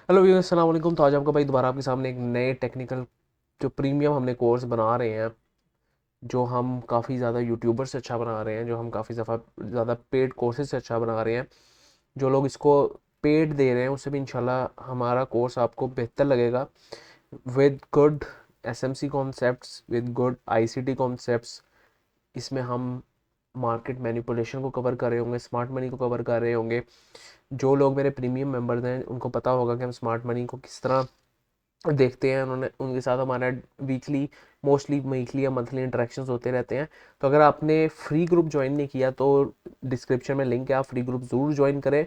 Hello viewers, अस्सलाम वालेकुम। तो आज आपका भाई दोबारा आपके सामने एक नए टेक्निकल जो प्रीमियम हमने कोर्स बना रहे हैं, जो हम काफ़ी ज़्यादा यूट्यूबर से अच्छा बना रहे हैं, जो हम काफ़ी दफ़ा ज़्यादा पेड कोर्सेज से अच्छा बना रहे हैं। जो लोग इसको पेड दे रहे हैं उससे भी इंशाल्लाह हमारा कोर्स आपको बेहतर लगेगा, with good SMC concepts, with good ICT concepts. इसमें हम मार्केट मैनिपुलेशन को कवर कर रहे होंगे, स्मार्ट मनी को कवर कर रहे होंगे। जो लोग मेरे प्रीमियम मेंबर्स हैं उनको पता होगा कि हम स्मार्ट मनी को किस तरह देखते हैं। उन्होंने उनके साथ हमारा वीकली, मोस्टली वीकली या मंथली इंटरेक्शंस होते रहते हैं। तो अगर आपने फ्री ग्रुप ज्वाइन नहीं किया तो डिस्क्रिप्शन में लिंक है, आप फ्री ग्रुप ज़रूर ज्वाइन करें।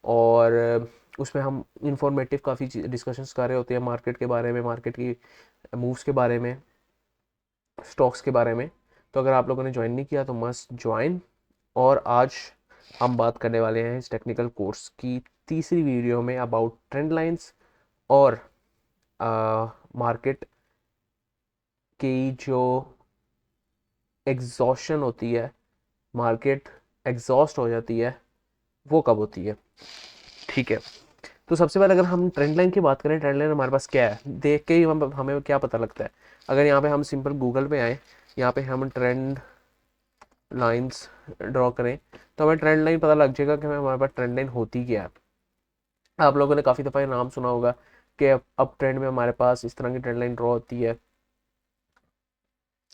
और उसमें हम इंफॉर्मेटिव काफ़ी डिस्कशंस कर रहे होते हैं मार्केट के बारे में, मार्केट की मूव्स के बारे में, स्टॉक्स के बारे में। तो अगर आप लोगों ने ज्वाइन नहीं किया तो मस्ट ज्वाइन। और आज हम बात करने वाले हैं इस टेक्निकल कोर्स की तीसरी वीडियो में अबाउट ट्रेंड लाइंस और मार्केट की जो एग्जॉशन होती है, मार्केट एग्जॉस्ट हो जाती है, वो कब होती है। ठीक है। तो सबसे पहले अगर हम ट्रेंड लाइन की बात करें, ट्रेंड लाइन हमारे पास क्या है, देख के ही हमें क्या पता लगता है। अगर यहाँ पे हम सिंपल गूगल पे आए, यहाँ पे हम ट्रेंड लाइंस ड्रॉ करें, तो हमें ट्रेंड लाइन पता लग जाएगा कि हमारे पास ट्रेंड लाइन होती क्या है। आप लोगों ने काफ़ी दफ़ा ये नाम सुना होगा कि अप ट्रेंड में हमारे पास इस तरह की ट्रेंड लाइन ड्रॉ होती है,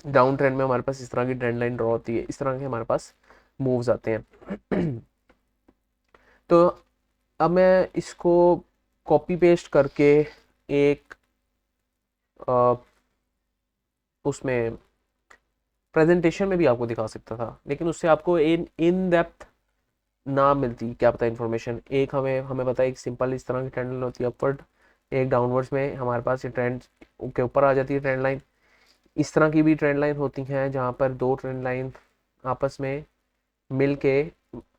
डाउन ट्रेंड में हमारे पास इस तरह की ट्रेंड लाइन ड्रॉ होती है, इस तरह के हमारे पास मूव्स आते हैं। तो अब मैं इसको कॉपी पेस्ट करके एक अ, उसमें प्रेजेंटेशन में भी आपको दिखा सकता था, लेकिन उससे आपको इन इन डेप्थ ना मिलती, क्या पता इन्फॉर्मेशन। एक हमें हमें पता है एक सिंपल इस तरह की ट्रेंड लाइन होती है अपवर्ड, एक डाउनवर्ड्स में हमारे पास ये ट्रेंड के ऊपर आ जाती है ट्रेंड लाइन। इस तरह की भी ट्रेंड लाइन होती हैं जहाँ पर दो ट्रेंड लाइन आपस में मिल के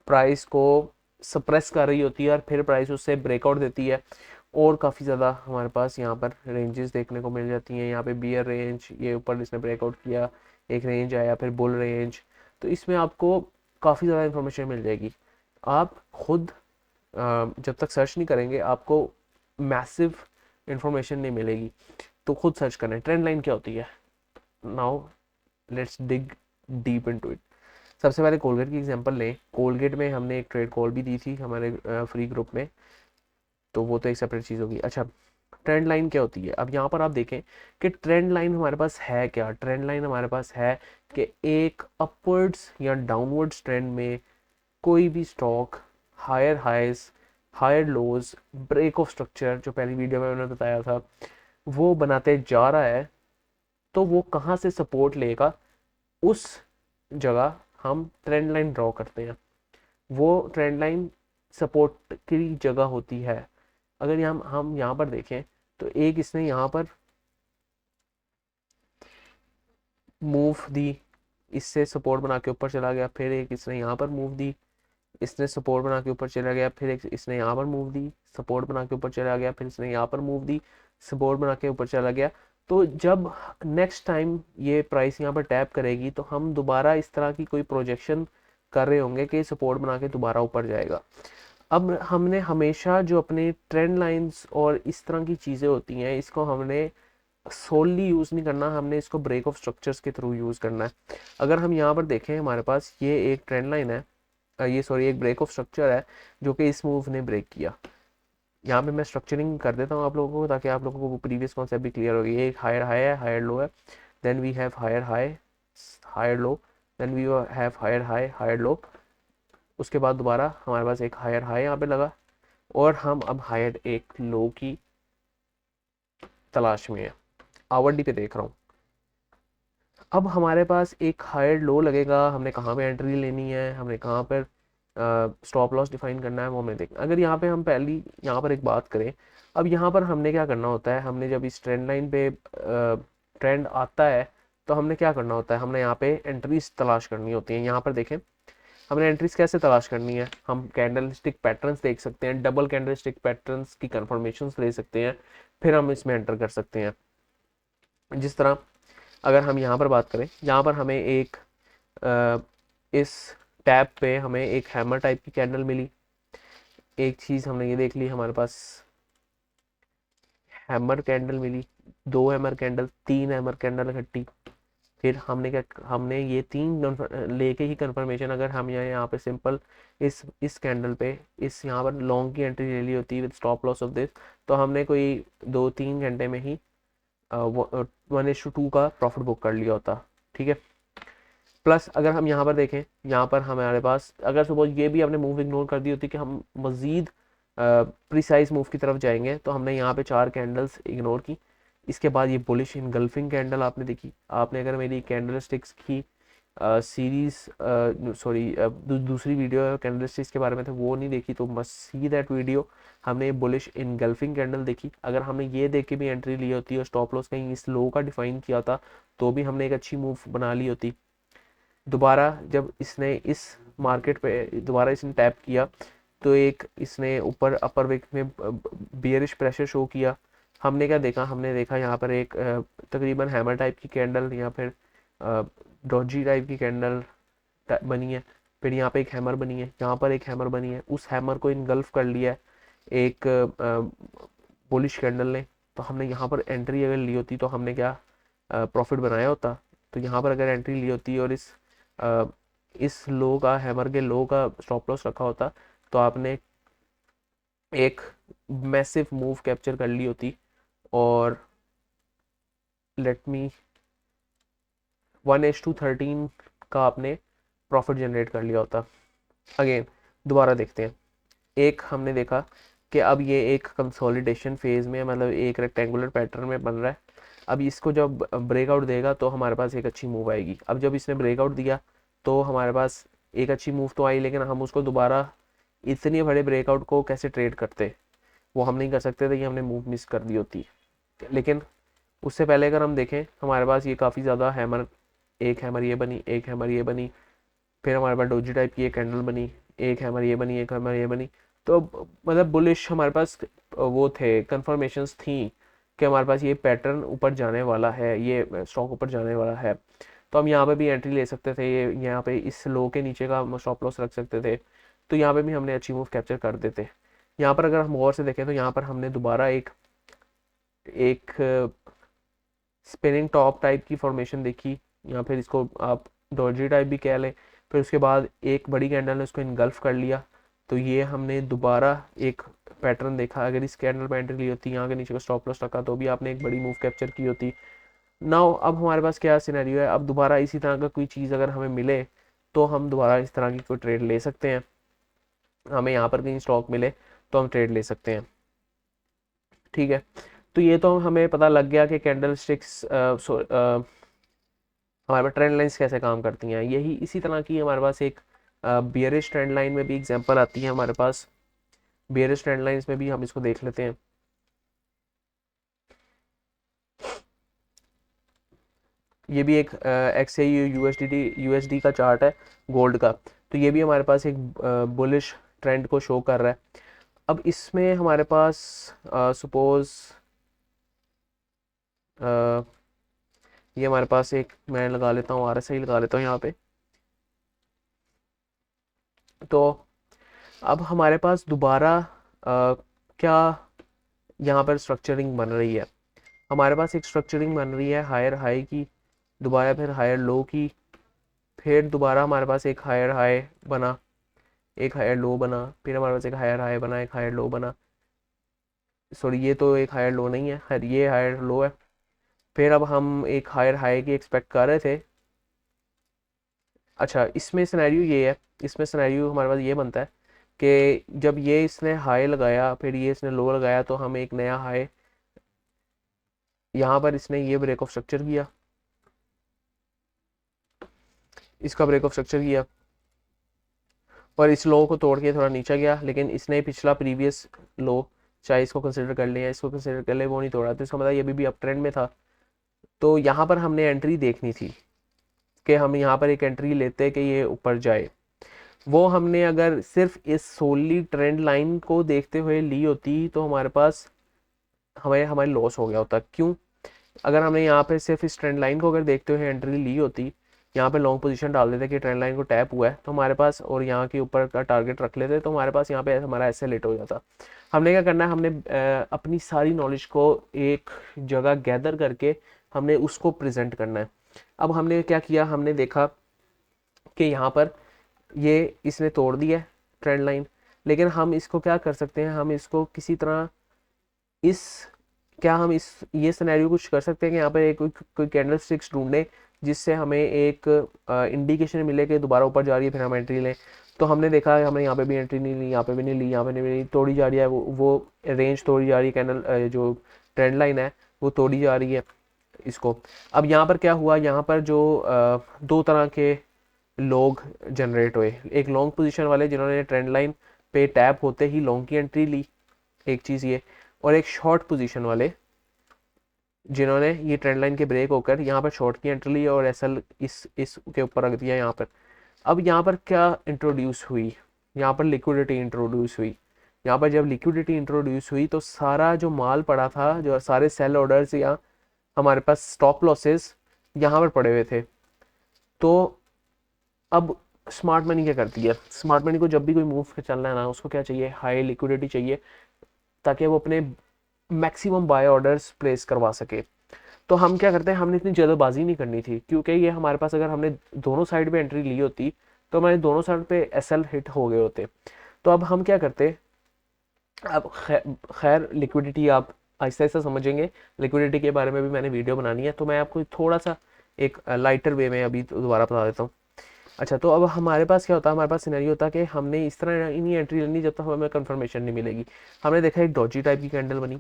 प्राइस को सप्रेस कर रही होती है और फिर प्राइस उससे ब्रेकआउट देती है। और काफ़ी ज़्यादा हमारे पास यहाँ पर रेंजेस देखने को मिल जाती हैं। यहाँ पे बियर रेंज, ये ऊपर इसने ब्रेकआउट किया, एक रेंज आया, फिर बुल रेंज। तो इसमें आपको काफ़ी ज़्यादा इन्फॉर्मेशन मिल जाएगी। आप खुद जब तक सर्च नहीं करेंगे आपको मैसिव इन्फॉर्मेशन नहीं मिलेगी। तो खुद सर्च करें ट्रेंड लाइन क्या होती है। Now let's dig deep into it. सबसे पहले कोलगेट की एग्जांपल लें। कोलगेट में हमने एक ट्रेड कॉल भी दी थी हमारे फ्री ग्रुप में, तो वो तो एक सेपरेट चीज़ होगी। अच्छा, ट्रेंड लाइन क्या होती है। अब यहाँ पर आप देखें कि ट्रेंड लाइन हमारे पास है क्या। ट्रेंड लाइन हमारे पास है कि एक अपवर्ड्स या डाउनवर्ड्स ट्रेंड में कोई भी stock higher highs, higher lows, break of structure, जो पहली वीडियो में मैंने बताया था, वो बनाते जा रहा है। तो वो कहाँ से सपोर्ट लेगा, उस जगह हम ट्रेंड लाइन ड्रॉ करते हैं। वो ट्रेंड लाइन सपोर्ट की जगह होती है। अगर हम यहाँ पर देखें तो एक इसने यहाँ पर मूव दी, इससे सपोर्ट बना के ऊपर चला गया, फिर एक इसने यहाँ पर मूव दी, इसने सपोर्ट बना के ऊपर चला गया, फिर एक इसने यहाँ पर मूव दी, सपोर्ट बना के ऊपर चला गया, फिर इसने यहाँ पर मूव दी, सपोर्ट बना के ऊपर चला गया। तो जब नेक्स्ट टाइम ये प्राइस यहाँ पर टैप करेगी तो हम दोबारा इस तरह की कोई प्रोजेक्शन कर रहे होंगे कि सपोर्ट बना के दोबारा ऊपर जाएगा। अब हमने हमेशा जो अपने ट्रेंड लाइंस और इस तरह की चीज़ें होती हैं, इसको हमने सोलली यूज़ नहीं करना, हमने इसको ब्रेक ऑफ स्ट्रक्चर्स के थ्रू यूज़ करना है। अगर हम यहाँ पर देखें, हमारे पास ये एक ट्रेंड लाइन है, ये सॉरी एक ब्रेक ऑफ स्ट्रक्चर है जो कि इस मूव ने ब्रेक किया। यहाँ पे मैं स्ट्रक्चरिंग कर देता हूँ आप लोगों को, ताकि आप लोगों को वो प्रीवियस कॉन्सेप्ट भी क्लियर होगी। एक हायर हाई है, हायर लो है, then we have higher high, higher low, then we have higher high, higher low. उसके बाद दोबारा हमारे पास एक हायर हाई यहाँ पे लगा, और हम अब हायर एक लो की तलाश में है। आवरडी पे देख रहा हूँ। अब हमारे पास एक हायर लो लगेगा, हमने कहाँ पे एंट्री लेनी है, हमने कहाँ पर स्टॉप लॉस डिफाइन करना है, वो हमें देखना। अगर यहाँ पे हम पहली यहाँ पर एक बात करें, अब यहाँ पर हमने क्या करना होता है, हमने जब इस ट्रेंड लाइन पे ट्रेंड आता है तो हमने क्या करना होता है, हमने यहाँ पे एंट्रीज तलाश करनी होती है। यहाँ पर देखें हमने एंट्रीज कैसे तलाश करनी है, हम कैंडल स्टिक पैटर्न्स देख सकते हैं, डबल कैंडल स्टिक पैटर्न्स की कंफर्मेशन ले सकते हैं, फिर हम इसमें एंटर कर सकते हैं। जिस तरह अगर हम यहाँ पर बात करें, यहाँ पर हमें एक इस टैब पे हमें एक हैमर टाइप की कैंडल मिली। एक चीज़ हमने ये देख ली, हमारे पास हैमर कैंडल मिली, 2 हैमर कैंडल, 3 हैमर कैंडल इकट्ठी। फिर हमने ये 3 लेके ही कंफर्मेशन, अगर हम यहाँ पे सिंपल इस कैंडल पे इस यहाँ पर लॉन्ग की एंट्री ले ली होती with stop loss of this, तो हमने कोई 2-3 घंटे में ही 1:2 का प्रॉफिट बुक कर लिया होता। ठीक है। प्लस अगर हम यहाँ पर देखें, यहाँ पर हमारे पास अगर सपोज ये भी हमने मूव इग्नोर कर दी होती कि हम मज़ीद प्रिसाइज मूव की तरफ जाएंगे, तो हमने यहाँ पे 4 कैंडल्स इग्नोर की। इसके बाद ये बुलिश इनगल्फिंग कैंडल आपने देखी। आपने अगर मेरी कैंडल स्टिक्स की सीरीज दूसरी वीडियो कैंडल स्टिक्स के बारे में, तो वो नहीं देखी, तो मस्ट सी दैट वीडियो। हमने बुलिश इनगल्फिंग कैंडल देखी। अगर हमने ये देख के भी एंट्री ली होती और स्टॉप लॉस कहीं इस लो का डिफाइन किया था, तो भी हमने एक अच्छी मूव बना ली होती। दोबारा जब इसने इस मार्केट पे दोबारा इसने टैप किया, तो एक इसने ऊपर अपर विक में बियरिश प्रेशर शो किया। हमने क्या देखा, हमने देखा यहाँ पर एक तकरीबन हैमर टाइप की कैंडल या फिर डॉजी टाइप की कैंडल बनी है। फिर यहाँ पे एक हैमर बनी है, यहाँ पर एक हैमर बनी है, उस हैमर को इनगल्फ कर लिया है एक बुलिश कैंडल ने। तो हमने यहाँ पर एंट्री अगर ली होती तो हमने क्या प्रॉफिट बनाया होता। तो यहाँ पर अगर एंट्री ली होती और इस लो का, हैमर के लो का स्टॉप लॉस रखा होता, तो आपने एक मैसिव मूव कैप्चर कर ली होती और लेट मी 1:13 का आपने प्रॉफिट जनरेट कर लिया होता। अगेन दोबारा देखते हैं। एक हमने देखा कि अब ये एक कंसोलिडेशन फेज में, मतलब एक रेक्टेंगुलर पैटर्न में बन रहा है। अब इसको जब ब्रेकआउट देगा तो हमारे पास एक अच्छी मूव आएगी। अब जब इसने ब्रेकआउट दिया तो हमारे पास एक अच्छी मूव तो आई, लेकिन हम उसको दोबारा इतने बड़े ब्रेकआउट को कैसे ट्रेड करते, वो हम नहीं कर सकते थे, कि हमने मूव मिस कर दी होती। लेकिन उससे पहले अगर हम देखें, हमारे पास ये काफ़ी ज़्यादा हैमर, एक हैमर ये बनी, एक हैमर ये बनी, फिर हमारे पास डोजी टाइप की एक कैंडल बनी, एक हैमर ये बनी, एक हैमर ये बनी। तो मतलब बुलिश हमारे पास वो थे, कंफर्मेशंस थी कि हमारे पास ये पैटर्न ऊपर जाने वाला है, ये स्टॉक ऊपर जाने वाला है। तो हम यहाँ पे भी एंट्री ले सकते थे, ये यहाँ पे इस लो के नीचे का स्टॉप लॉस रख सकते थे, तो यहाँ पे भी हमने अच्छी मूव कैप्चर कर देते। यहाँ पर अगर हम गौर से देखें तो यहाँ पर हमने दोबारा एक स्पिनिंग टॉप टाइप की फॉर्मेशन देखी, या फिर इसको आप डॉजी टाइप भी कह लें। फिर उसके बाद एक बड़ी कैंडल ने उसको इनगल्फ कर लिया, तो ये हमने दोबारा एक पैटर्न देखा। अगर इस कैंडल में एंट्री ली होती, यहाँ के नीचे का स्टॉप लॉस रखा, तो भी आपने एक बड़ी मूव कैप्चर की होती। नाउ अब हमारे पास क्या सिनेरियो है, अब दोबारा इसी तरह का कोई चीज़ अगर हमें मिले, तो हम दोबारा इस तरह की कोई ट्रेड ले सकते हैं। हमें यहाँ पर कहीं स्टॉक मिले तो हम ट्रेड ले सकते हैं। ठीक है। तो ये तो हमें पता लग गया कि कैंडल स्टिक्स हमारे पास ट्रेंड लाइंस कैसे काम करती हैं। यही इसी तरह की हमारे पास एक बियरिश ट्रेंड लाइन में भी एग्जांपल आती है हमारे पास। बियरिश ट्रेंड लाइंस में भी हम इसको देख लेते हैं। ये भी एक XAU यूएसडी का चार्ट है गोल्ड का। तो ये भी हमारे पास एक बुलिश ट्रेंड को शो कर रहा है। अब इसमें हमारे पास सपोज ये हमारे पास एक, मैं लगा लेता हूँ RSI लगा लेता हूँ यहाँ पे। तो अब हमारे पास दोबारा क्या यहाँ पर स्ट्रक्चरिंग बन रही है। हमारे पास एक स्ट्रक्चरिंग बन रही है हायर हाई की, दोबारा फिर हायर लो की, फिर दोबारा हमारे पास एक हायर हाई बना, एक हायर लो बना, फिर हमारे पास एक हायर हाई बना, एक हायर लो बना। सॉरी, ये तो एक हायर लो नहीं है, ये हायर लो है। फिर अब हम एक हायर हाई की एक्सपेक्ट कर रहे थे। अच्छा, इसमें सिनेरियो ये है, इसमें सिनेरियो हमारे पास ये बनता है कि जब ये इसने हाई लगाया, फिर ये इसने लो लगाया, तो हम एक नया हाई, यहाँ पर इसने ये ब्रेक ऑफ स्ट्रक्चर किया, इसका ब्रेक ऑफ स्ट्रक्चर किया, और इस लो को तोड़ के थोड़ा नीचे गया, लेकिन इसने पिछला प्रीवियस लो, चाहे इसको कंसिडर कर लें या इसको कंसिडर कर ले, वो नहीं तोड़ा। तो इसका मतलब ये भी अप ट्रेंड में था। तो यहाँ पर हमने एंट्री देखनी थी कि हम यहाँ पर एक एंट्री लेते कि ये ऊपर जाए। वो हमने अगर सिर्फ इस सोली ट्रेंड लाइन को देखते हुए ली होती, तो हमारे पास हमारी लॉस हो गया होता। क्यों? अगर हमने यहाँ पे सिर्फ इस ट्रेंड लाइन को अगर देखते हुए एंट्री ली होती, यहाँ पे लॉन्ग पोजीशन डाल देते कि ट्रेंड लाइन को टैप हुआ है तो हमारे पास, और यहाँ के ऊपर का टारगेट रख लेते तो हमारे पास यहाँ पे हमारा ऐसे लेट हो जाता। हमने क्या करना है, हमने अपनी सारी नॉलेज को एक जगह गैदर करके हमने उसको प्रेजेंट करना है। अब हमने क्या किया, हमने देखा कि यहाँ पर ये इसने तोड़ दिया ट्रेंड लाइन, लेकिन हम इसको क्या कर सकते हैं, हम इसको किसी तरह इस क्या हम इस ये सिनेरियो कुछ कर सकते हैं कि यहाँ पर एक कोई कैंडल स्टिक्स ढूंढे जिससे हमें एक इंडिकेशन मिले कि दोबारा ऊपर जा रही है, फिर हम एंट्री लें। तो हमने देखा हमने यहाँ पे भी एंट्री नहीं ली, यहाँ पे भी नहीं ली, यहाँ पे नहीं ली, तोड़ी जा रही है, वो रेंज तोड़ी जा रही है, कैंडल जो ट्रेंड लाइन है वो तोड़ी जा रही है इसको। अब यहाँ पर क्या हुआ, यहाँ पर जो दो तरह के लोग जनरेट हुए, एक लॉन्ग पोजीशन वाले जिन्होंने ट्रेंड लाइन पे टैप होते ही लॉन्ग की एंट्री ली, एक चीज़ ये, और एक शॉर्ट पोजीशन वाले जिन्होंने ये ट्रेंड लाइन के ब्रेक होकर यहाँ पर शॉर्ट की एंट्री ली और एसएल इस के ऊपर रख दिया यहाँ पर। अब यहाँ पर क्या इंट्रोड्यूस हुई, यहाँ पर लिक्विडिटी इंट्रोड्यूस हुई। यहाँ पर जब लिक्विडिटी इंट्रोड्यूस हुई तो सारा जो माल पड़ा था, जो सारे सेल ऑर्डर्स या हमारे पास स्टॉप लॉसेस यहाँ पर पड़े हुए थे। तो अब स्मार्ट मनी क्या करती है, स्मार्ट मनी को जब भी कोई मूव चलना है ना, उसको क्या चाहिए, हाई लिक्विडिटी चाहिए ताकि वो अपने मैक्सिमम बाय ऑर्डर्स प्लेस करवा सके। तो हम क्या करते हैं, हमने इतनी जल्दबाजी नहीं करनी थी, क्योंकि ये हमारे पास अगर हमने दोनों साइड पे एंट्री ली होती तो हमारे दोनों साइड पे एसएल हिट हो गए होते। तो अब हम क्या करते, अब खैर लिक्विडिटी आप आहिस्ता आहिस्ता समझेंगे, लिक्विडिटी के बारे में भी मैंने वीडियो बनानी है, तो मैं आपको थोड़ा सा एक लाइटर वे में अभी दोबारा बता देता हूँ। अच्छा, तो अब हमारे पास क्या होता है, हमारे पास सिनेरियो होता है कि हमने इस तरह नहीं एंट्री लेनी जब तक हमें कंफर्मेशन नहीं मिलेगी। हमने देखा एक डॉजी टाइप की कैंडल बनी,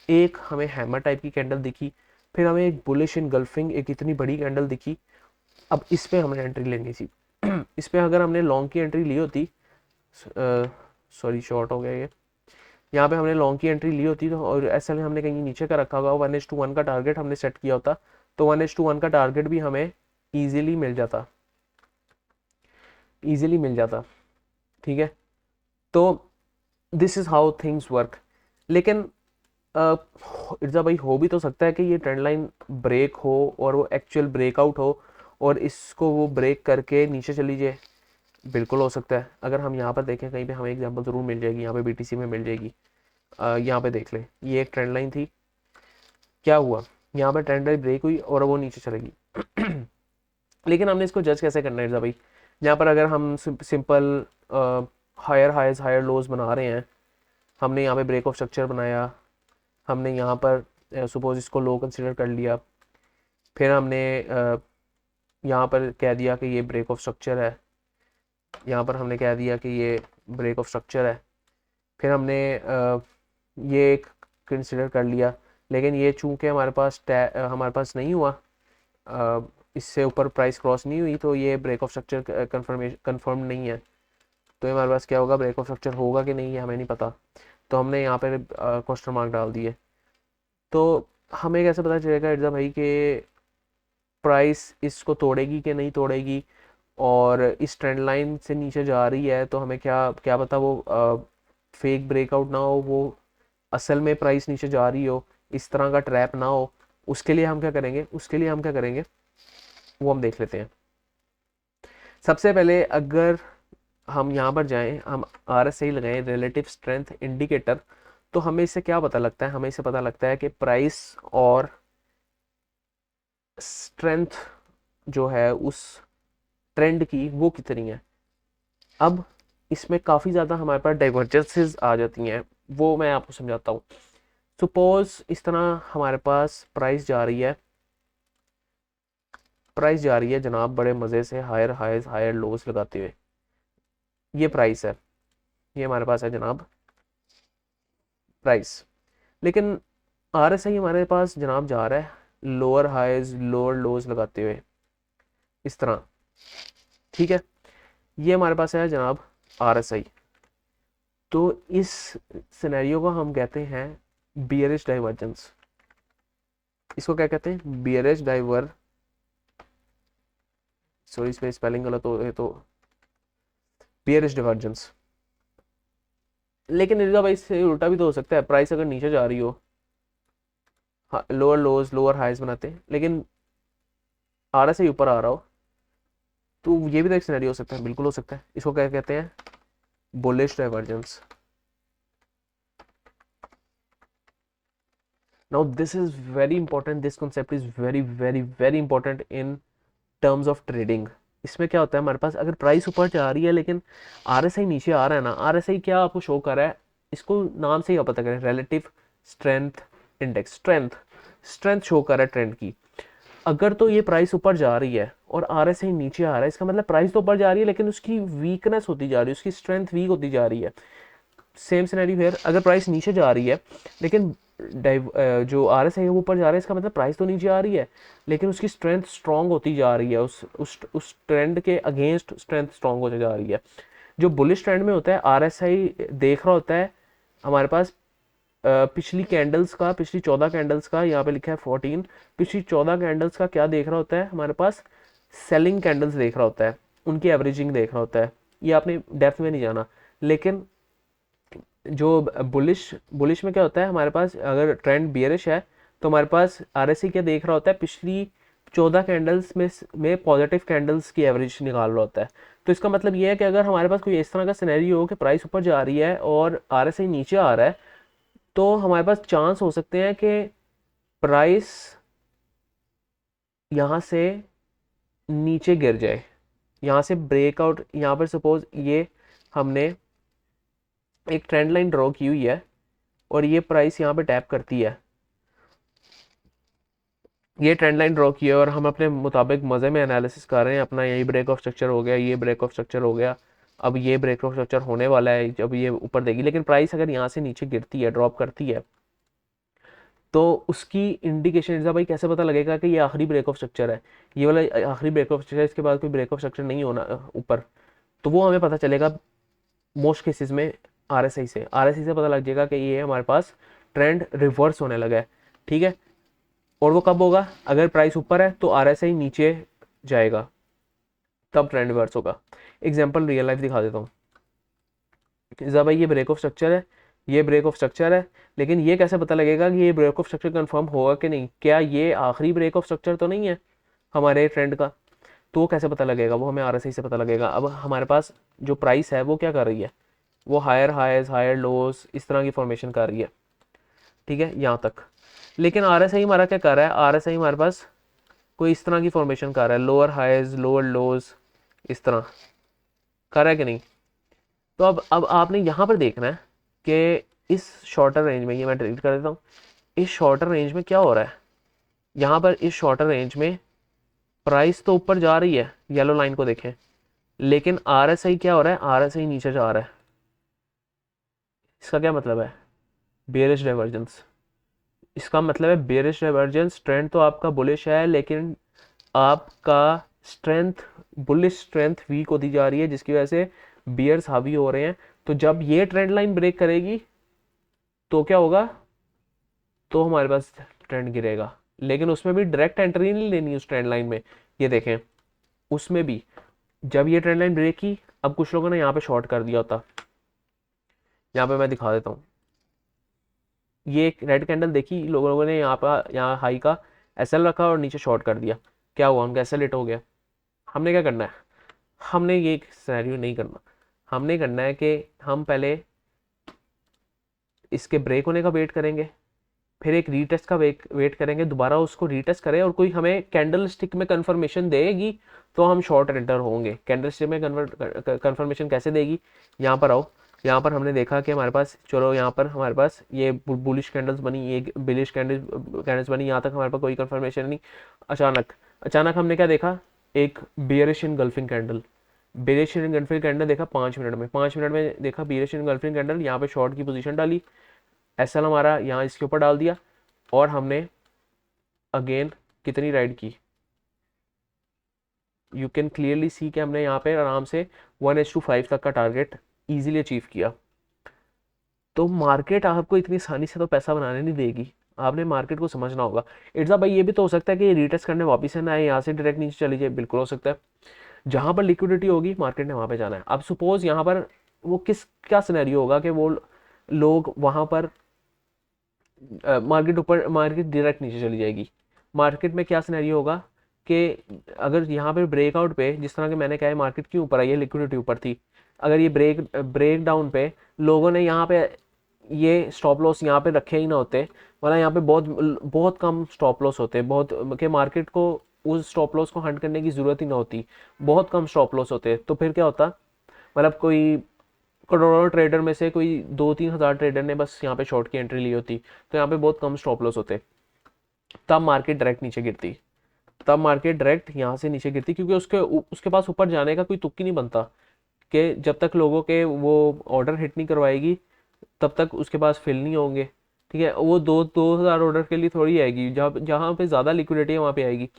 एक हमें हैमर टाइप की कैंडल दिखी, फिर हमें एक बुलिश इनगल्फिंग एक इतनी बड़ी कैंडल दिखी। अब इस पे हमने एंट्री लेनी थी। इस पे अगर हमने लॉन्ग की एंट्री ली होती, सॉरी शॉर्ट हो गया ये, यहाँ पे हमने लॉन्ग की एंट्री ली होती तो, और ऐसा हमने कहीं नीचे का रखा होगा, 1:1 का टारगेट हमने सेट किया होता, तो 1:1 का टारगेट भी हमें ईजिली मिल जाता, ईजिली मिल जाता। ठीक है, तो this is how things work. लेकिन इर्जा भाई हो भी तो सकता है कि ये ट्रेंड लाइन ब्रेक हो और वो एक्चुअल ब्रेकआउट हो और इसको वो ब्रेक करके नीचे चली जाए, बिल्कुल हो सकता है। अगर हम यहाँ पर देखें कहीं पे हमें एग्जांपल ज़रूर मिल जाएगी, यहाँ पे बीटीसी में मिल जाएगी। यहाँ पे देख लें, ये एक ट्रेंड लाइन थी, क्या हुआ, यहाँ पर ट्रेंड लाइन ब्रेक हुई और वो नीचे चलेगी। लेकिन हमने इसको जज कैसे करना है इर्जा भाई, यहाँ पर अगर हम simple higher highs higher lows बना रहे हैं, हमने यहाँ पे ब्रेक ऑफ स्ट्रक्चर बनाया, हमने यहाँ पर सपोज इसको लो कंसिडर कर लिया, फिर हमने यहाँ पर कह दिया कि ये ब्रेक ऑफ स्ट्रक्चर है, यहाँ पर हमने कह दिया कि ये ब्रेक ऑफ स्ट्रक्चर है, फिर हमने ये एक कंसिडर कर लिया, लेकिन ये चूंकि हमारे पास नहीं हुआ, इससे ऊपर प्राइस क्रॉस नहीं हुई, तो ये ब्रेक ऑफ स्ट्रक्चर कंफर्म नहीं है। तो हमारे पास क्या होगा, ब्रेक ऑफ स्ट्रक्चर होगा कि नहीं ये हमें नहीं पता, तो हमने यहाँ पर क्वेश्चन मार्क डाल दिए। तो हमें कैसे पता चलेगा इर्जा भाई कि प्राइस इसको तोड़ेगी कि नहीं तोड़ेगी, और इस ट्रेंड लाइन से नीचे जा रही है तो हमें क्या क्या पता वो फेक ब्रेकआउट ना हो, वो असल में प्राइस नीचे जा रही हो, इस तरह का ट्रैप ना हो। उसके लिए हम क्या करेंगे, वो हम देख लेते हैं। सबसे पहले अगर हम यहाँ पर जाएं, हम RSI लगाएं, रिलेटिव स्ट्रेंथ इंडिकेटर, तो हमें इससे क्या पता लगता है, हमें इससे पता लगता है कि प्राइस और स्ट्रेंथ जो है उस ट्रेंड की वो कितनी है। अब इसमें काफ़ी ज़्यादा हमारे पास डाइवर्जेंसेस आ जाती हैं, वो मैं आपको समझाता हूँ। सपोज इस तरह हमारे पास प्राइस जा रही है जनाब बड़े मज़े से हायर हाइज हायर लोज लगाते हुए, ये प्राइस है, ये हमारे पास है जनाब प्राइस। लेकिन RSI हमारे पास जनाब जा रहा है लोअर हाइज लोअर लोज लगाते हुए इस तरह। ठीक है, ये हमारे पास है जनाब RSI। तो इस सिनेरियो को हम कहते हैं बियरिश डाइवर्जेंस। इसको क्या कहते हैं, बियरिश डाइवर, सॉरी इसमें स्पेलिंग गलत हो गए, तो बियरिश डाइवर्जेंस। लेकिन इर्जा भाई इससे उल्टा भी तो हो सकता है, प्राइस अगर नीचे जा रही हो, हाँ लोअर लोज लोअर हाइज बनाते हैं, लेकिन RSI ऊपर आ रहा हो, तो ये भी तो एक सिनेरियो हो सकता है, बिल्कुल हो सकता है। इसको क्या कहते हैं? Bullish divergence. Now this is very important, this concept is very very very important in terms of trading. इसमें क्या होता है, हमारे पास अगर प्राइस ऊपर जा रही है लेकिन आरएसआई नीचे आ रहा है ना, आरएसआई क्या आपको शो कर रहा है, इसको नाम से ही आप पता करें, relative strength index, strength show कर रहा है ट्रेंड की। अगर तो ये प्राइस ऊपर जा रही है और आरएसआई नीचे आ रहा है, इसका मतलब प्राइस तो ऊपर जा रही है लेकिन उसकी वीकनेस होती जा रही है, उसकी स्ट्रेंथ वीक होती जा रही है। सेम सिनेरियो हियर, अगर प्राइस नीचे जा रही है लेकिन जो आर एस आई है वो ऊपर जा रहा है, इसका मतलब प्राइस तो नीचे आ रही है लेकिन उसकी स्ट्रेंथ स्ट्रांग होती जा रही है, उस ट्रेंड के अगेंस्ट स्ट्रेंथ स्ट्रांग होती जा रही है। जो बुलिश ट्रेंड में होता है, आर एस आई देख रहा होता है हमारे पास पिछली कैंडल्स का, पिछली 14 कैंडल्स का, यहाँ पे लिखा है 14, पिछली 14 कैंडल्स का क्या देख रहा होता है हमारे पास? सेलिंग कैंडल्स देख रहा होता है, उनकी एवरेजिंग देख रहा होता है। ये आपने डेप्थ में नहीं जाना, लेकिन जो बुलिश बुलिश में क्या होता है हमारे पास, अगर ट्रेंड बियरिश है तो हमारे पास आरएसआई क्या देख रहा होता है? पिछली 14 कैंडल्स में पॉजिटिव कैंडल्स की एवरेज निकाल रहा होता है। तो इसका मतलब ये है कि अगर हमारे पास कोई इस तरह का सिनेरियो हो कि प्राइस ऊपर जा रही है और आरएसआई नीचे आ रहा है, तो हमारे पास चांस हो सकते हैं कि प्राइस यहाँ से नीचे गिर जाए, यहाँ से ब्रेकआउट, यहाँ पर सपोज ये हमने एक ट्रेंड लाइन ड्रॉ की हुई है और ये प्राइस यहाँ पे टैप करती है, ये ट्रेंड लाइन ड्रॉ की है और हम अपने मुताबिक मज़े में एनालिसिस कर रहे हैं अपना, यही ब्रेक ऑफ स्ट्रक्चर हो गया, ये ब्रेक ऑफ स्ट्रक्चर हो गया, अब ये ब्रेक ऑफ स्ट्रक्चर होने वाला है जब ये ऊपर देगी, लेकिन प्राइस अगर यहाँ से नीचे गिरती है, ड्रॉप करती है, तो उसकी इंडिकेशन इर्जा भाई कैसे पता लगेगा कि ये आखिरी ब्रेक ऑफ स्ट्रक्चर है, ये वाला आखिरी ब्रेक ऑफ स्ट्रक्चर, इसके बाद कोई ब्रेक ऑफ स्ट्रक्चर नहीं होना ऊपर? तो वो हमें पता चलेगा मोस्ट केसेस में आरएसआई से, आरएसआई से पता लग जाएगा कि ये हमारे पास ट्रेंड रिवर्स होने लगा है। ठीक है, और वो कब होगा? अगर प्राइस ऊपर है तो आरएसआई नीचे जाएगा, तब ट्रेंड रिवर्स होगा। एग्जांपल रियल लाइफ दिखा देता हूँ। जब भाई ये ब्रेक ऑफ स्ट्रक्चर है, ये ब्रेक ऑफ स्ट्रक्चर है, लेकिन ये कैसे पता लगेगा कि ये ब्रेक ऑफ स्ट्रक्चर कंफर्म होगा कि नहीं? क्या ये आखिरी ब्रेक ऑफ स्ट्रक्चर तो नहीं है हमारे ट्रेंड का? तो वो कैसे पता लगेगा? वो हमें आरएसआई से पता लगेगा। अब हमारे पास जो प्राइस है वो क्या कर रही है? वो हायर हाइज हायर लोज इस तरह की फॉर्मेशन कर रही है। ठीक है, यहाँ तक। लेकिन आरएसआई हमारा क्या कर रहा है? आरएसआई हमारे पास कोई इस तरह की फॉर्मेशन कर रहा है, लोअर हाइज लोअर लोज इस तरह कर रहा है कि नहीं? तो अब आपने यहाँ पर देखना है कि इस शॉर्टर रेंज में, ये मैं डिलीट कर देता हूँ, इस शॉर्टर रेंज में क्या हो रहा है? यहाँ पर इस शॉर्टर रेंज में प्राइस तो ऊपर जा रही है, येलो लाइन को देखें, लेकिन आरएसआई क्या हो रहा है? आरएसआई नीचे जा रहा है। इसका क्या मतलब है? Bearish divergence. इसका मतलब है बेयरिश डाइवर्जेंस, ट्रेंड तो आपका बुलिश है लेकिन आपका स्ट्रेंथ, बुलिश स्ट्रेंथ वीक होती जा रही है, जिसकी वजह से बियर्स हावी हो रहे हैं। तो जब ये ट्रेंड लाइन ब्रेक करेगी तो क्या होगा? तो हमारे पास ट्रेंड गिरेगा, लेकिन उसमें भी डायरेक्ट एंट्री नहीं लेनी उस ट्रेंड लाइन में। ये देखें, उसमें भी जब ये ट्रेंड लाइन ब्रेक की, अब कुछ लोगों ने यहाँ पे शॉर्ट कर दिया होता, यहाँ पे मैं दिखा देता हूँ। ये एक रेड कैंडल देखी लोगों ने, यहाँ पर यहाँ हाई का एसएल रखा और नीचे शॉर्ट कर दिया, क्या हुआ? उनका एसएल हिट हो गया। हमने क्या करना है? हमने ये सिनेरियो नहीं करना, हमने करना है कि हम पहले इसके ब्रेक होने का वेट करेंगे, फिर एक रीटेस्ट का वेट करेंगे, दोबारा उसको रीटेस्ट करें और कोई हमें कैंडल स्टिक में कंफर्मेशन देगी तो हम शॉर्ट एंटर होंगे। कैंडल स्टिक में कंफर्मेशन कैसे देगी? यहाँ पर आओ, यहाँ पर हमने देखा कि हमारे पास, चलो यहाँ पर हमारे पास ये बुलिश कैंडल्स बनी, ये बिलिश कैंडल्स बनी, यहाँ तक हमारे पास कोई कंफर्मेशन नहीं। अचानक अचानक हमने क्या देखा? एक bearish engulfing candle, bearish engulfing candle देखा 5 मिनट में, 5 मिनट में देखा बेरिश इनगल्फिंग कैंडल, यहाँ पे शॉर्ट की पोजीशन डाली, एसएल हमारा यहाँ इसके ऊपर डाल दिया और हमने अगेन कितनी राइड की? यू कैन क्लियरली सी कि हमने यहाँ पे आराम से 1:5 तक का टारगेट इजीली अचीव किया। तो मार्केट आपको इतनी आसानी से तो पैसा बनाने नहीं देगी, आपने मार्केट को समझना होगा। इट्सा भाई ये भी तो हो सकता है कि रीटेस्ट करने वापस है ना आए, यहाँ से डायरेक्ट नीचे चली जाए, बिल्कुल हो सकता है। जहाँ पर लिक्विडिटी होगी मार्केट ने वहाँ पे जाना है। अब सपोज यहाँ पर वो क्या सिनेरियो होगा कि वो लोग वहाँ पर मार्केट डायरेक्ट नीचे चली जाएगी। मार्केट में क्या सिनेरियो होगा कि अगर यहाँ पे ब्रेकआउट पे, जिस तरह के मैंने कहा है मार्केट क्यों ऊपर आई है, लिक्विडिटी ऊपर थी, अगर ये ब्रेक डाउन पे लोगों ने यहाँ पे ये स्टॉप लॉस यहाँ पे रखे ही ना होते, वरना यहाँ पे बहुत बहुत कम स्टॉप लॉस होते, बहुत कि मार्केट को उस स्टॉप लॉस को हंट करने की ज़रूरत ही ना होती, बहुत कम स्टॉप लॉस होते, तो फिर क्या होता, मतलब कोई करोड़ों ट्रेडर में से कोई 2-3 हज़ार ट्रेडर ने बस यहाँ पे शॉर्ट की एंट्री ली होती, तो यहाँ पे बहुत कम स्टॉप लॉस होते, तब मार्केट डायरेक्ट नीचे गिरती, तब मार्केट डायरेक्ट यहाँ से नीचे गिरती, क्योंकि उसके उसके पास ऊपर जाने का कोई तुक ही नहीं बनता, कि जब तक लोगों के वो ऑर्डर हिट नहीं करवाएगी तब तक उसके पास फिल नहीं होंगे। ठीक है, वो 2,000 ऑर्डर के लिए थोड़ी आएगी, जहाँ जहाँ पे ज़्यादा लिक्विडिटी है वहाँ पे आएगी।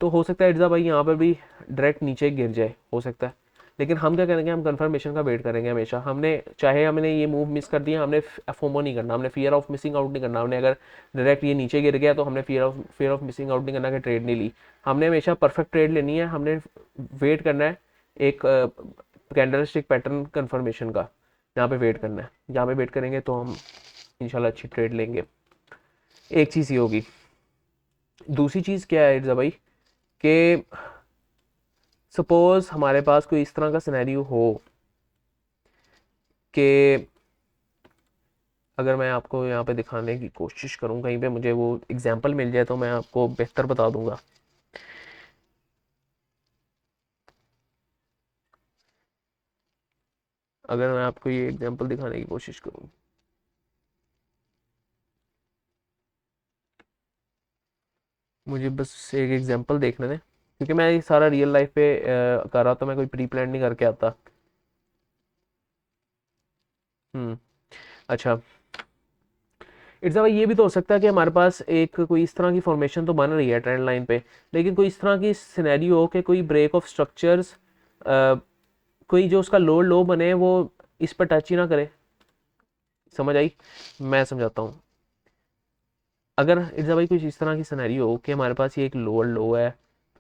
तो हो सकता है इर्जा भाई यहाँ पर भी डायरेक्ट नीचे गिर जाए, हो सकता है, लेकिन हम क्या करेंगे, हम कंफर्मेशन का वेट करेंगे हमेशा। हमने चाहे हमने ये मूव मिस कर दिया, हमने फोमो नहीं करना, हमने फियर ऑफ मिसिंग आउट नहीं करना, हमने अगर डायरेक्ट ये नीचे गिर गया तो हमने फियर ऑफ मिसिंग आउट नहीं करना कि ट्रेड नहीं ली, हमने हमेशा परफेक्ट ट्रेड लेनी है, हमने वेट करना है एक कैंडलस्टिक पैटर्न कंफर्मेशन का, यहाँ पे वेट करना है, यहाँ पे वेट करेंगे तो हम इंशाल्लाह अच्छी ट्रेड लेंगे। एक चीज़ ये होगी। दूसरी चीज़ क्या है इर्जा भाई, कि सपोज हमारे पास कोई इस तरह का सिनेरियो हो कि अगर मैं आपको यहाँ पे दिखाने की कोशिश करूँ, कहीं पे मुझे वो एग्जांपल मिल जाए तो मैं आपको बेहतर बता दूंगा। अगर मैं आपको ये एग्जांपल दिखाने की कोशिश करूँ, मुझे बस एक एग्जांपल देखने दें, क्योंकि मैं ये सारा रियल लाइफ पे कर रहा, तो मैं कोई प्री प्लान नहीं करके आता। अच्छा, इट्स भाई ये भी तो हो सकता है कि हमारे पास एक कोई इस तरह की फॉर्मेशन तो बन रही है ट्रेंड लाइन पे, लेकिन कोई इस तरह की सिनेरियो हो कि कोई ब्रेक ऑफ स्ट्रक्चर्स, कोई जो उसका लो लो बने वो इस पर टच ही ना करे। समझ आई? मैं समझाता हूँ। अगर इट्स भाई कुछ इस तरह की सिनेरियो हो कि हमारे पास ये एक लोअर लो है,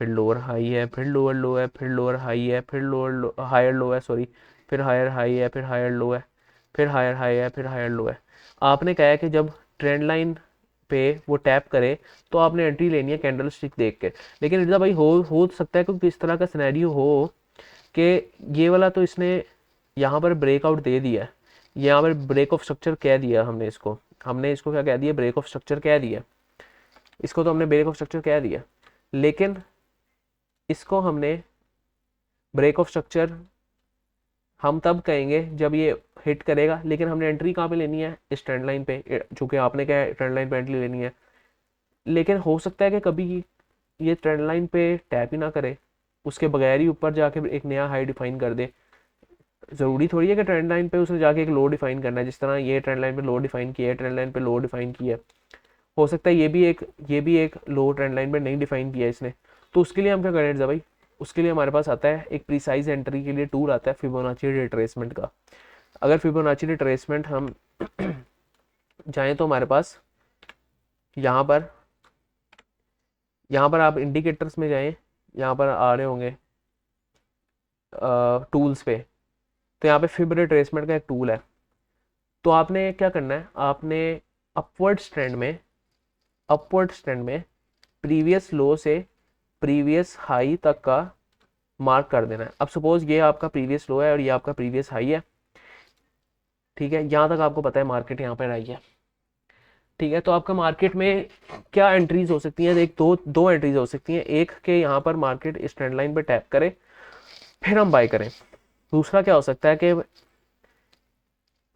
फिर लोअर हाई है, फिर लोअर लो है, फिर लोअर हाई है, फिर लोअर हायर लो है, सॉरी, फिर हायर हाई है, फिर हायर लो है, फिर हायर हाई है, फिर हायर लो है। आपने कहा है कि जब ट्रेंड लाइन पे वो टैप करे तो आपने एंट्री लेनी है कैंडल स्टिक देख के, लेकिन इर्जा भाई हो सकता है क्योंकि इस तरह का सिनेरियो हो कि ये वाला तो इसने यहाँ पर ब्रेकआउट दे दिया है, यहाँ पर ब्रेक ऑफ स्ट्रक्चर कह दिया हमने इसको क्या कह दिया, ब्रेक ऑफ स्ट्रक्चर कह दिया, इसको तो हमने ब्रेक ऑफ स्ट्रक्चर कह दिया, लेकिन इसको हमने ब्रेक ऑफ स्ट्रक्चर हम तब कहेंगे जब ये हिट करेगा, लेकिन हमने एंट्री कहाँ पे लेनी है, इस ट्रेंड लाइन पे, चूंकि आपने क्या है ट्रेंड लाइन पे एंट्री लेनी है। लेकिन हो सकता है कि कभी ये ट्रेंड लाइन पे टैप ही ना करे, उसके बगैर ही ऊपर जाके एक नया हाई डिफाइन कर दे। ज़रूरी थोड़ी है कि ट्रेंड लाइन पे उसने जाके एक लो डिफाइन करना है, जिस तरह ये ट्रेंड लाइन पे लो डिफाइन किया है, ट्रेंड लाइन पे लो डिफाइन किया है, हो सकता है ये भी एक लो ट्रेंड लाइन पे नहीं डिफाइन किया है इसने। तो उसके लिए हम क्या करें भाई, उसके लिए हमारे पास आता है एक प्रीसाइज एंट्री के लिए टूल आता है फिबोनाची रिट्रेसमेंट का। अगर फिबोनाची रिट्रेसमेंट हम जाएं तो हमारे पास यहाँ पर आप इंडिकेटर्स में जाएं, यहाँ पर आ रहे होंगे टूल्स पे, तो यहाँ पे फिब रिट्रेसमेंट का एक टूल है। तो आपने क्या करना है, आपने अपवर्ड ट्रेंड में प्रीवियस लो से प्रीवियस हाई तक का मार्क कर देना है। अब सपोज ये आपका प्रीवियस लो है और ये आपका प्रीवियस हाई है, ठीक है, यहाँ तक आपको पता है मार्केट यहाँ पर आई है, ठीक है। तो आपका मार्केट में क्या एंट्रीज हो सकती हैं, एक दो एंट्रीज हो सकती हैं, एक के यहाँ पर मार्केट इस ट्रेंड लाइन पर टैप करे फिर हम बाय करें। दूसरा क्या हो सकता है कि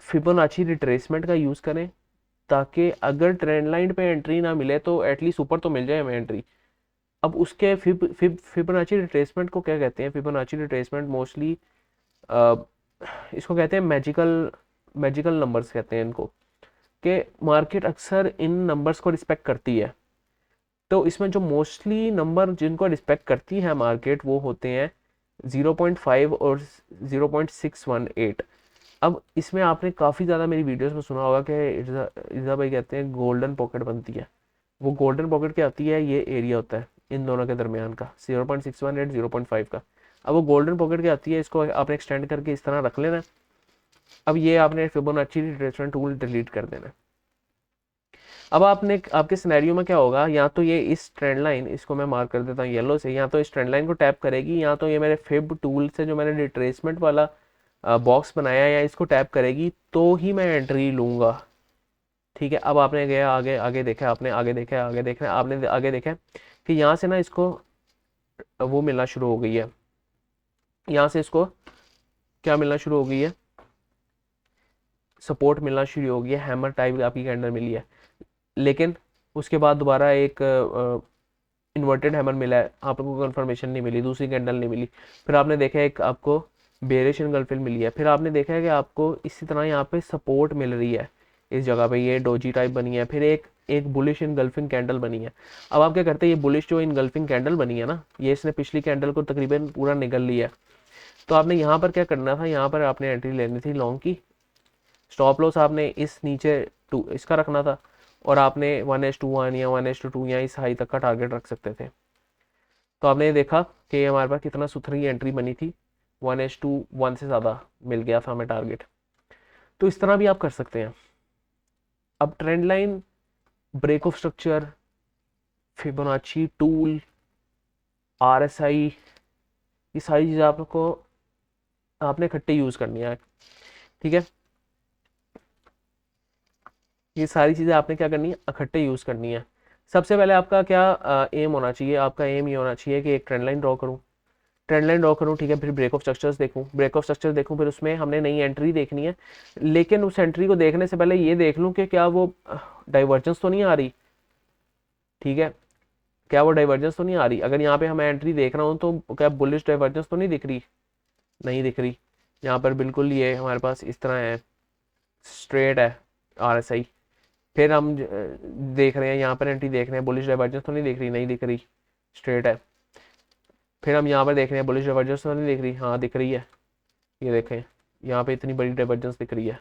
फिबोनाची रिट्रेसमेंट का यूज़ करें, ताकि अगर ट्रेंड लाइन पे एंट्री ना मिले तो एटलीस्ट ऊपर तो मिल जाए हमें एंट्री। अब उसके फिबोनाची रिट्रेसमेंट को क्या कहते हैं, फिबोनाची रिट्रेसमेंट मोस्टली इसको कहते हैं मैजिकल नंबर्स कहते हैं इनको, कि मार्केट अक्सर इन नंबर्स को रिस्पेक्ट करती है। तो इसमें जो मोस्टली नंबर जिनको रिस्पेक्ट करती है मार्केट वो होते हैं 0.5 और 0.618। अब इसमें आपने काफ़ी ज़्यादा मेरी वीडियोस में सुना होगा कि इर्जा भाई कहते हैं गोल्डन पॉकेट बनती है। वो गोल्डन पॉकेट क्या आती है, ये एरिया होता है इन दोनों के दरमियान का 0.618 0.5 का। अब वो गोल्डन पॉकेट क्या आती है, इसको आपने एक्सटेंड करके इस तरह रख लेना है। अब ये आपने फिबोनाची रिट्रेसमेंट टूल डिलीट कर देना है। अब आपने आपके सिनेरियो में क्या होगा, या तो ये इस ट्रेंड लाइन, इसको मैं मार्क कर देता हूँ येलो से, या तो इस ट्रेंड लाइन को टैप करेगी, या तो ये मेरे फिब टूल से जो मैंने रिट्रेसमेंट वाला बॉक्स बनाया या इसको टैप करेगी, तो ही मैं एंट्री लूँगा। ठीक है, अब आपने गया आगे, आगे देखा आपने, आगे देखा, आगे देखा आपने, आगे देखा कि यहाँ से ना इसको वो मिलना शुरू हो गई है, यहाँ से इसको क्या मिलना शुरू हो गई है, सपोर्ट मिलना शुरू हो गया, हैमर टाइप आपकी कैंडल मिली है। लेकिन उसके बाद दोबारा एक इन्वर्टेड हैमर मिला है, आपको कंफर्मेशन नहीं मिली, दूसरी कैंडल नहीं मिली। फिर आपने देखा एक आपको बेरिश इनगल्फिंग मिली है। फिर आपने देखा है कि आपको इसी तरह यहाँ पे सपोर्ट मिल रही है, इस जगह पे ये डोजी टाइप बनी है। फिर एक बुलिश इनगल्फिंग कैंडल बनी है। अब आप क्या करते हैं, ये बुलिश जो इनगल्फिंग कैंडल बनी है ना, ये इसने पिछली कैंडल को तकरीबन पूरा निगल लिया है। तो आपने यहाँ पर क्या करना था, यहाँ पर आपने एंट्री लेनी थी लॉन्ग की। स्टॉप लॉस आपने इस नीचे टू इसका रखना था, और आपने 1:1 या 1:2 या इस हाई तक का टारगेट रख सकते थे। तो आपने ये देखा कि हमारे पास कितना सुथरी एंट्री बनी थी, 1:1 से ज़्यादा मिल गया था हमें टारगेट। तो इस तरह भी आप कर सकते हैं। अब trend line, break of structure, Fibonacci tool, RSI, ये सारी चीज़ें आपको आपने इकट्ठे यूज़ करनी है। ठीक है, ये सारी चीज़ें आपने क्या करनी है, इकट्ठे यूज़ करनी है। सबसे पहले आपका क्या एम होना चाहिए, आपका एम ये होना चाहिए कि एक ट्रेंड लाइन ड्रॉ करूँ, ट्रेंड लाइन ड्रॉ करूँ। ठीक है, फिर ब्रेक ऑफ स्ट्रक्चर्स देखूँ, ब्रेक ऑफ स्ट्रक्चर देखूँ, फिर उसमें हमने नई एंट्री देखनी है। लेकिन उस एंट्री को देखने से पहले ये देख लूँ कि क्या वो डाइवर्जेंस तो नहीं आ रही। ठीक है, क्या वो डाइवर्जेंस तो नहीं आ रही। अगर यहाँ पे हमें एंट्री देख रहा हूँ तो क्या बुलिश डाइवर्जेंस तो नहीं दिख रही, नहीं दिख रही। यहाँ पर बिल्कुल ये हमारे पास इस तरह है, स्ट्रेट है RSI। फिर हम देख रहे हैं यहाँ पर एंट्री देख रहे हैं, बुलिश डाइवर्जेंस तो नहीं दिख रही, नहीं दिख रही, स्ट्रेट है। फिर हम यहाँ पर देख रहे हैं, बुलिश डाइवर्जेंस तो नहीं दिख रही, हाँ दिख रही है। ये देखें, यहाँ पे इतनी बड़ी डाइवर्जेंस दिख रही है,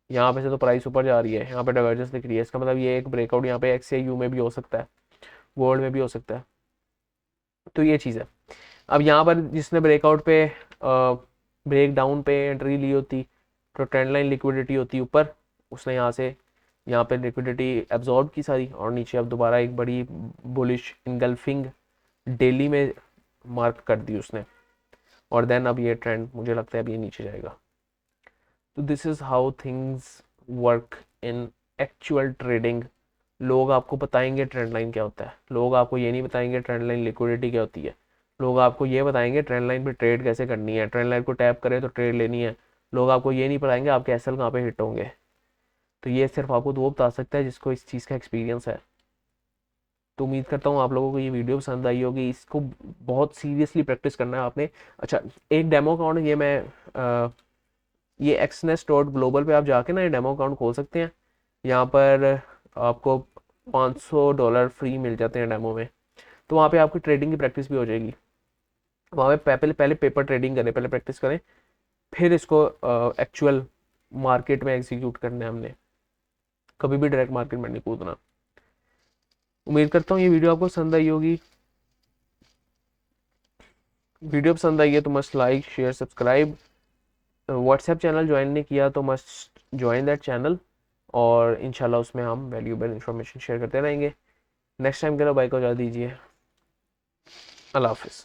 यहाँ पे से तो प्राइस ऊपर जा रही है, यहाँ पे डाइवर्जेंस दिख रही है। इसका मतलब ये एक ब्रेकआउट यहाँ पे XAU में भी हो सकता है, वर्ल्ड में भी हो सकता है। तो ये चीज़ है। अब यहाँ पर जिसने ब्रेकआउट पे ब्रेक डाउन पे एंट्री ली होती, तो ट्रेंड लाइन लिक्विडिटी होती ऊपर, उसने यहाँ से यहाँ पे लिक्विडिटी एब्जॉर्ब की सारी, और नीचे अब दोबारा एक बड़ी बुलिश इनगल्फिंग डेली में मार्क कर दी उसने, और देन अब ये ट्रेंड मुझे लगता है अब ये नीचे जाएगा। तो this is how things work in actual trading. लोग आपको बताएंगे ट्रेंड लाइन क्या होता है, लोग आपको ये नहीं बताएंगे ट्रेंड लाइन लिक्विडिटी क्या होती है। लोग आपको ये बताएंगे ट्रेंड लाइन पे ट्रेड कैसे करनी है, ट्रेंड लाइन को टैप करें तो ट्रेड लेनी है। लोग आपको ये नहीं बताएंगे आपके एसएल कहाँ पे हिट होंगे। तो ये सिर्फ आपको वो बता सकता है जिसको इस चीज़ का एक्सपीरियंस है। तो उम्मीद करता हूँ आप लोगों को ये वीडियो पसंद आई होगी। इसको बहुत सीरियसली प्रैक्टिस करना है आपने। अच्छा, एक डेमो अकाउंट ये मैं ये xnest.global पे आप जाके ना ये डेमो अकाउंट खोल सकते हैं। यहाँ पर आपको $500 फ्री मिल जाते हैं डेमो में। तो वहाँ पे आपकी ट्रेडिंग की प्रैक्टिस भी हो जाएगी। वहाँ पे पहले पहले पेपर ट्रेडिंग करें, पहले प्रैक्टिस करें, फिर इसको एक्चुअल मार्केट में एग्जीक्यूट करना है हमने। कभी भी डायरेक्ट मार्केट में नहीं कूदना। उम्मीद करता हूँ ये वीडियो आपको पसंद आई होगी। वीडियो पसंद आई है तो must like share subscribe. WhatsApp channel join नहीं किया तो मस्ट ज्वाइन दैट चैनल, और इंशाल्लाह उसमें हम वैल्यूएबल इंफॉर्मेशन शेयर करते रहेंगे। नेक्स्ट टाइम के लिए बाइक को जा दीजिए। अल्लाह हाफिज़।